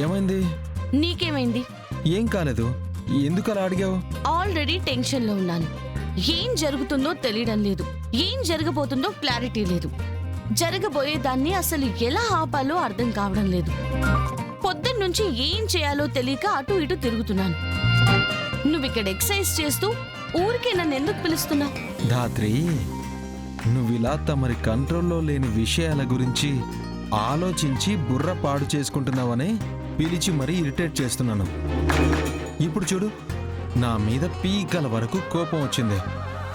ఏమైంది? నీకేమైంది? ఏం కాలేదు. ఎందుకు అలా అడిగావు? ఆల్రెడీ టెన్షన్లో ఉన్నాను. ఏం జరుగుతుందో తెలియడం లేదు, ఏం జరగబోతుందో క్లారిటీ లేదు. జరగబోయేదాన్ని అసలు ఎలా ఆపాలో అర్థం కావడం లేదు. పొద్దున్నుంచి ఏం చేయాలో తెలియక అటు ఇటు తిరుగుతున్నాను. నువ్వు ఇక్కడ ఎక్సర్సైజ్ చేస్తూ ఊరికే నన్ను ఎందుకు పిలుస్తున్నావు? ధాత్రి, నువ్విలా తమరి కంట్రోల్లో లేని విషయాల గురించి ఆలోచించి బుర్ర పాడు చేసుకుంటున్నావనే పిలిచి మరీ ఇరిటేట్ చేస్తున్నాను. ఇప్పుడు చూడు, నా మీద పీకల వరకు కోపం వచ్చింది.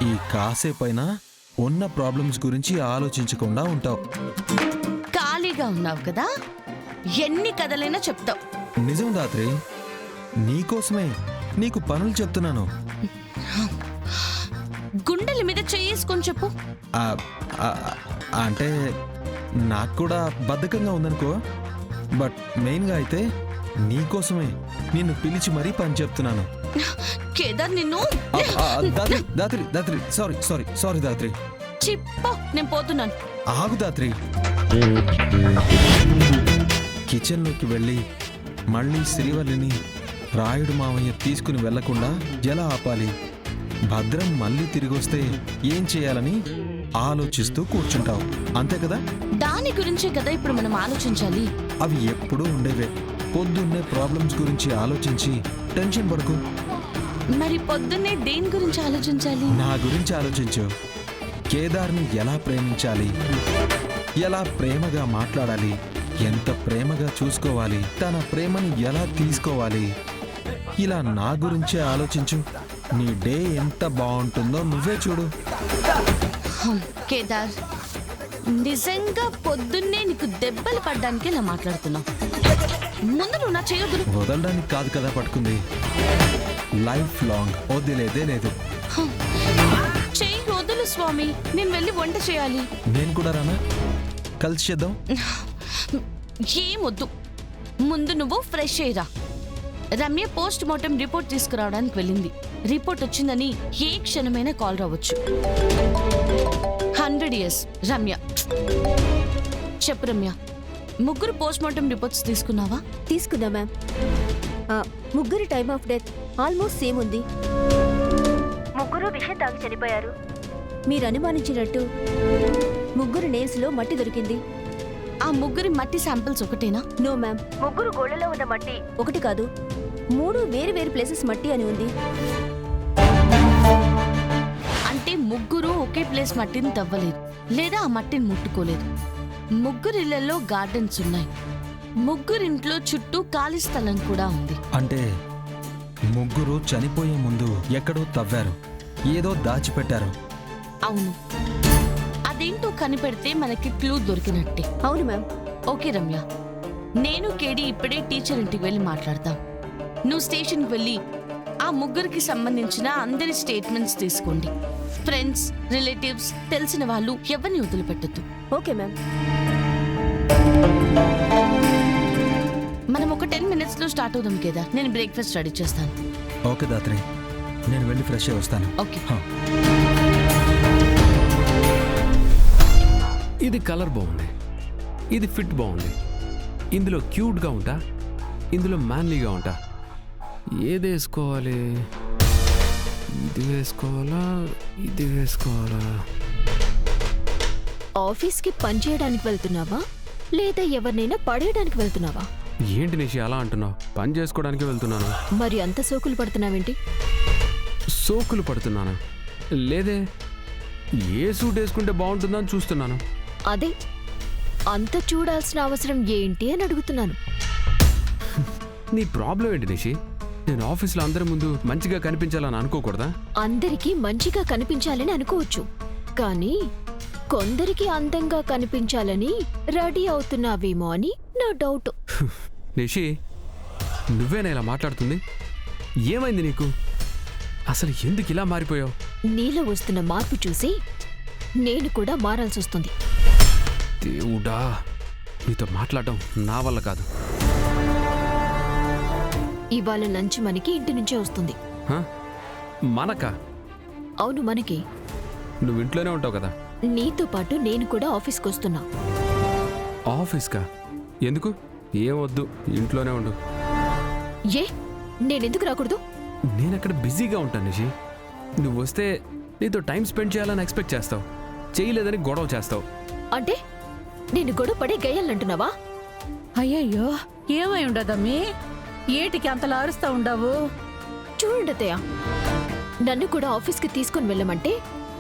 ఈ కాసేపైనా ఉన్న ప్రాబ్లమ్స్ గురించి ఆలోచించకుండా ఉంటావు. ఖాళీగా ఉన్నావు కదా, ఎన్ని కథలైనా చెప్తావు. నిజం ధాత్రి, నీకోసమే నీకు పనులు చెప్తున్నాను. గుండెల మీద చేసుకొని చెప్పు. అంటే నాకు కూడా బద్ధకంగా ఉందనుకో, బట్ మెయిన్గా అయితే నీకోసమే నిన్ను పిలిచి మరీ పని చెప్తున్నాను. కేదార్, నిన్ను దాత్రి సారీ దాత్రి. చిప్పో, నేను పోతున్నాను. ఆగు దాత్రి. కిచెన్లోకి వెళ్ళి మళ్ళీ శ్రీవల్లిని రాయుడు మామయ్య తీసుకుని వెళ్లకుండా ఎలా ఆపాలి, భద్రం మళ్ళీ తిరిగొస్తే ఏం చేయాలని ఆలోచిస్తూ కూర్చుంటావు, అంతే కదా? దాని గురించే కదా ఇప్పుడు మనం ఆలోచించాలి. అవి ఎప్పుడూ ఉండేవే. పొద్దున్నే ప్రాబ్లమ్స్ గురించి ఆలోచించి టెన్షన్ పడకు. మరి పొద్దున్నే దేని గురించి ఆలోచించాలి? నా గురించి ఆలోచించు. కేదార్ని ఎలా ప్రేమించాలి, ఎలా ప్రేమగా మాట్లాడాలి, ఎంత ప్రేమగా చూసుకోవాలి, తన ప్రేమని ఎలా తీసుకోవాలి, ఇలా నా గురించే ఆలోచించు. నీ డే ఎంత బాగుంటుందో నువ్వే చూడు. కేదార్, నిజంగా పొద్దున్నే నీకు దెబ్బలు పడ్డానికి ఇలా మాట్లాడుతున్నావు. ముందు నువ్వు నా చేయొద్దు. వదలడానికి కాదు కదా పట్టుకుంది, లైఫ్ లాంగ్ వదిలేదే లేదు. చెయ్యి వదులు స్వామి, నేను వెళ్ళి వంట చేయాలి. నేను కూడా రానా? కలిసి చేద్దాం. ఏమొద్దు, ముందు నువ్వు ఫ్రెష్ అయ్యిరా. రమ్య పోస్ట్ మార్టం రిపోర్ట్ తీసుకురావడానికి వెళ్ళింది. రిపోర్ట్ వచ్చిందని ఏ క్షణమైనా కాల్ రావచ్చు. 100 years రమ్య. చెప్పు రమ్య, ముగ్గురు పోస్ట్ మార్టం రిపోర్ట్స్ తీసుకున్నావా? తీసుకున్నా మ్యామ్. ముగ్గురు time of death almost same ఉంది. ముగ్గురు విషం తాగి చనిపోయారు. మీరు అనుమానించినట్టు ముగ్గురు నేల్స్ లో మట్టి దొరికింది. ఆ ముగ్గురి మట్టి శాంపిల్స్ ఒకటేనా? నో మ్యామ్, ముగ్గురు గోళ్లలో ఉన్న మట్టి ఒకటి కాదు, 3 వేరు వేరు ప్లేసెస్ మట్టి అని ఉంది. అంటే ముగ్గురు ఒకే ప్లేస్ మట్టిని తవ్వలేదు, లేదా ఆ మట్టిని ముట్టుకోలేదు. ముగ్గురిళ్లలో గార్డెన్స్ ఉన్నాయి. ముగ్గురింట్లో చుట్టూ ఖాళీ స్థలం కూడా ఉంది. అంటే ముగ్గురు చనిపోయే ముందు ఎక్కడో తవ్వారు, ఏదో దాచిపెట్టారు. అవును, అదేంటో కనిపెడితే మనకి క్లూ దొరికినట్టే. అవును మ్యామ్. ఓకే రమ్య, నేను కేడి ఇప్పుడే టీచర్ ఇంటికి వెళ్ళి మాట్లాడతాం. నువ్వు స్టేషన్కి వెళ్ళి ఆ ముగ్గురికి సంబంధించిన అందరి స్టేట్మెంట్స్ తీసుకోండి. ఫ్రెండ్స్, రిలేటివ్స్, తెలిసిన వాళ్ళు ఎవరిని వదిలిపెట్టద్దు. Okay ma'am. మనం ఒక 10 minutes లో స్టార్ట్ అవుదాం కదా. నేను బ్రేక్ఫాస్ట్ రెడీ చేస్తాను. ఓకే దాత్రి, నేను వెళ్ళి ఫ్రెష్ అయ్యి వస్తాను. ఓకే. ఇది కలర్ బాగుంది, ఇది ఫిట్ బాగుంది, ఇందులో క్యూట్గా ఉంటా, ఇందులో మ్యాన్లీగా ఉంటా. ఏది వేసుకోవాలి? ఇది వేసుకోవాలా, ఇది వేసుకోవాలా? ఆఫీస్కి పని చేయడానికి వెళ్తున్నావా, లేదా ఎవరినైనా పడేయడానికి వెళ్తున్నావా? ఏంటి నిషి అలా అంటున్నావు? పని చేసుకోవడానికి వెళ్తున్నాను. మరి అంత సోకులు పడుతున్నావేంటి? సోకులు పడుతున్నాను లేదే, ఏ సూట్ వేసుకుంటే బాగుంటుందని చూస్తున్నాను. అదే, అంత చూడాల్సిన అవసరం ఏంటి అని అడుగుతున్నాను. నీ ప్రాబ్లం ఏంటి నిషి? నేను ఆఫీస్లో అందరి ముందు మంచిగా కనిపించాలని అనుకోకూడదా? అందరికీ మంచిగా కనిపించాలని అనుకోవచ్చు, కానీ కొందరికి అందంగా కనిపించాలని రెడీ అవుతున్నావేమో అని నా డౌట్. నిషి, నువ్వేనా ఇలా మాట్లాడుతుంది? ఏమైంది నీకు? అసలు ఎందుకు ఇలా మారిపోయావు? నీలో వస్తున్న మార్పు చూసి నేను కూడా మారాల్సి వస్తుంది. దేవుడా, నీతో మాట్లాడటం నా వల్ల కాదు. ఇవాళ లంచ్ మనకి ఇంటి నుంచే వస్తుంది. మనకా? అవును, మనకి. నువ్వు ఇంట్లోనే ఉంటావు కదా. నీతో పాటు నేను కూడా ఆఫీస్కి వస్తున్నా. ఆఫీస్కా? ఎందుకు? ఏం వద్దు, ఇంట్లోనే ఉండు. ఏ నేనెందుకు రాకూడదు? నేను అక్కడ బిజీగా ఉంటాను నిషి. నువ్వు వస్తే నీతో టైం స్పెండ్ చేయాలని ఎక్స్పెక్ట్ చేస్తావు, చేయలేదని గొడవ చేస్తావు. అంటే నేను గొడవ పడే గయ్యాలంటున్నావా? అయ్యయ్యో ఏమై ఉండదమ్మీ, ఏటికి అంతలా అరుస్తా ఉండవు? చూడండి అత్తయ్య, నన్ను కూడా ఆఫీస్కి తీసుకొని వెళ్ళమంటే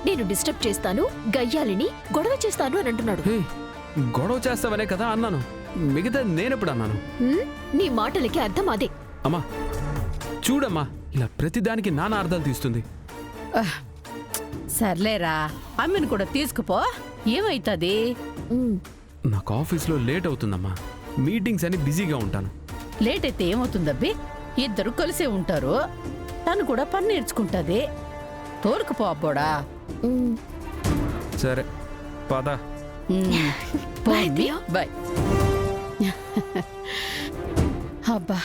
నేను డిస్టర్బ్ చేస్తాను, గయ్యాలిని గొడవ చేస్తాను అని అంటున్నాడు. హే, గొడవ చేస్తావనే కదా అన్నాను, మిగతా నేనెప్పుడు అన్నాను? నీ మాటలకి అర్థం అదే. అమ్మా చూడమ్మా, ఇలా ప్రతిదానికి నానా అర్థాలు తీస్తుంది. సర్లేరా, అమ్మిని కూడా తీసుకుపో, ఏమైతుంది? ఉమ్, నాకు ఆఫీస్లో లేట్ అవుతుందమ్మా, మీటింగ్స్ అని బిజీగా ఉంటాను. లేట్ అయితే ఏమవుతుందబ్బి, ఇద్దరు కలిసే ఉంటారు, తను కూడా పని నేర్చుకుంటది. తోలుకుపో అబ్బోడా. ఉమ్. సరే పద. Bye, అత్తయ్య. బాయ్. అబ్బా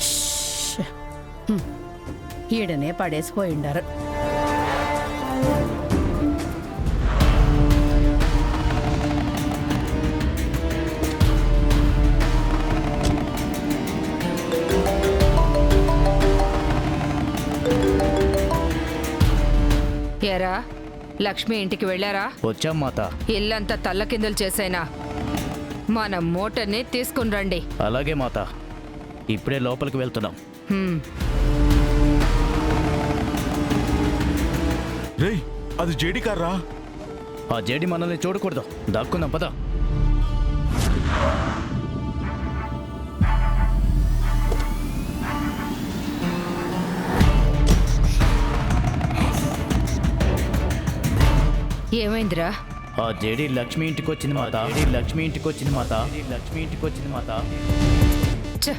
ష్. ఈడనే పడేసిపోయిండారు. ఏరా లక్ష్మి ఇంటికి వెళ్ళారా? వచ్చాం మాత. ఇల్లంతా తల్లకిందులు చేసైనా మన మోటార్ని తీసుకుని రండి. అలాగే మాత, ఇప్పుడే లోపలికి వెళ్తున్నాం. హ్మ్. రేయ్, అది జేడీ కార్రా? ఆ జేడి మనల్ని చూడకూడదు, దాక్కుందాం పద. ఏమైందిరా? ఆ జేడి లక్ష్మి ఇంటికి వచ్చింది మాత. లక్ష్మి ఇంటికి వచ్చింది మాత. లక్ష్మి ఇంటికి వచ్చింది మాత. ఛ!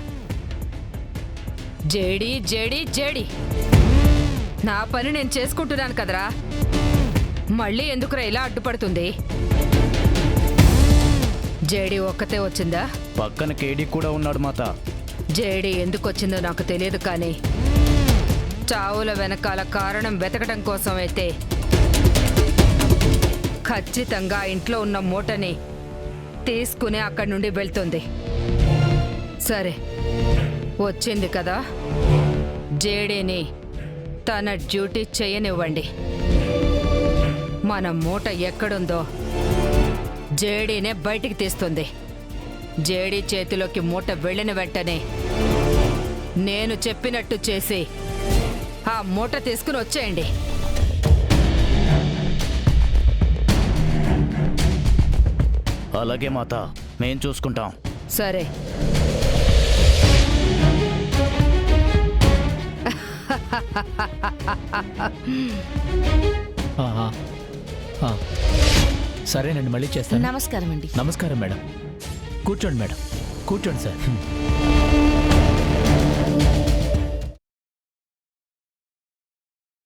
జేడి జేడి జేడి, నా పని నేను చేసుకుంటున్నాను కదరా, మళ్ళీ ఎందుకురా ఇలా అడ్డుపడుతుంది? జేడి ఒక్కతే వచ్చిందా? పక్కన కేడీ కూడా ఉన్నాడు మాత. జేడి ఎందుకు వచ్చిందో నాకు తెలియదు, కానీ చావుల వెనకాల కారణం వెతకడం కోసం అయితే ఖచ్చితంగా ఇంట్లో ఉన్న మూటని తీసుకుని అక్కడి నుండి వెళ్తుంది. సరే, వచ్చింది కదా, జేడీని తన డ్యూటీ చేయనివ్వండి. మన మూట ఎక్కడుందో జేడీనే బయటికి తీస్తుంది. జేడీ చేతిలోకి మూట వెళ్ళిన వెంటనే నేను చెప్పినట్టు చేసి ఆ మూట తీసుకుని వచ్చేయండి. అలాగే మాత, మేం చూసుకుంటాం. సరే. సరేనండి, మళ్ళీ చేస్తాను. నమస్కారం అండి. నమస్కారం మేడం. కూర్చోండి మేడం, కూర్చోండి సార్.